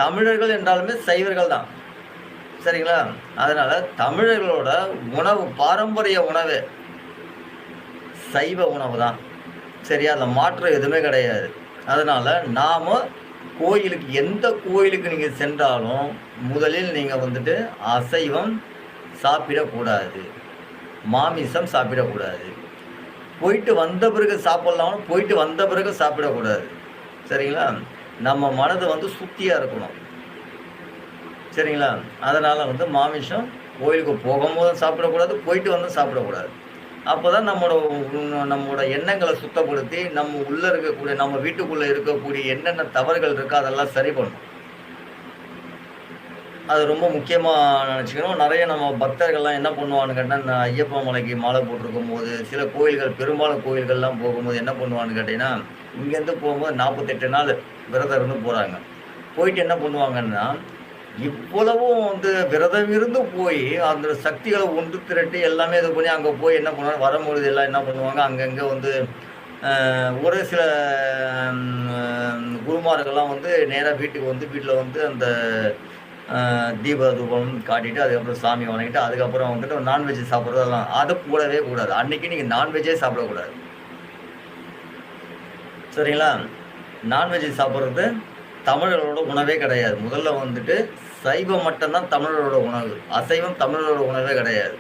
தமிழர்கள் என்றாலுமே சைவர்கள் தான். சரிங்களா? அதனால தமிழர்களோட உணவு, பாரம்பரிய உணவே சைவ உணவு தான். சரியா? அதில மாற்றம் எதுவுமே கிடையாது. அதனால நாம கோயிலுக்கு, எந்த கோயிலுக்கு நீங்க சென்றாலும், முதலில் நீங்க வந்துட்டு அசைவம் சாப்பிடக்கூடாது. மாமிசம் சாப்பிடக்கூடாது. போயிட்டு வந்த பிறகு சாப்பிடலாம், போயிட்டு வந்த பிறகு சாப்பிடக்கூடாது. சரிங்களா? நம்ம மனது வந்து சுத்தியா இருக்கணும். சரிங்களா? அதனால வந்து மாமிசம் கோயிலுக்கு போகும்போதும் சாப்பிடக்கூடாது, போயிட்டு வந்தும் சாப்பிடக்கூடாது. அப்பதான் நம்மோட எண்ணங்கள சுத்தப்படுத்தி, நம்ம உள்ள இருக்கக்கூடிய, நம்ம வீட்டுக்குள்ள இருக்கக்கூடிய என்னென்ன தவறுகள் இருக்கோ அதெல்லாம் சரி பண்ணும். அது ரொம்ப முக்கியமா நெனச்சுக்கணும். நெறைய நம்ம பக்தர்கள்லாம் என்ன பண்ணுவான்னு கேட்டா, இந்த ஐயப்ப மலைக்கு மாலை போட்டிருக்கும்போது, சில கோயில்கள், பெரும்பாலும் கோயில்கள்லாம் போகும்போது என்ன பண்ணுவான்னு கேட்டீங்கன்னா, இங்கேருந்து போகும்போது 48 நாள் விரதம் இருந்து போறாங்க. போயிட்டு என்ன பண்ணுவாங்கன்னா, இவ்வளவும் வந்து விரதம் இருந்து போய், அந்த சக்திகள ஒன்று திரட்டி எல்லாமே இது பண்ணி அங்க போய் என்ன பண்ணுவாங்க, வரும்பொழுது எல்லாம் என்ன பண்ணுவாங்க, அங்கங்க வந்து ஒரு சில குருமார்கள்லாம் வந்து நேரா வீட்டுக்கு வந்து, வீட்ல வந்து அந்த தீப தூபம் காட்டிட்டு, அதுக்கப்புறம் சாமி வணங்கிட்டு, அதுக்கப்புறம் வந்துட்டு நான்வெஜ் சாப்பிடுறதெல்லாம் அது கூடவே கூடாது. அன்னைக்கு நீங்க நான்வெஜ்ஜே சாப்பிடக்கூடாது. சரிங்களா? நான்வெஜ் சாப்பிடுறது தமிழர்களோட உணவே கிடையாது. முதல்ல வந்துட்டு சைவம் மட்டும் தான் தமிழரோட உணவு. அசைவம் தமிழரோட உணவே கிடையாது.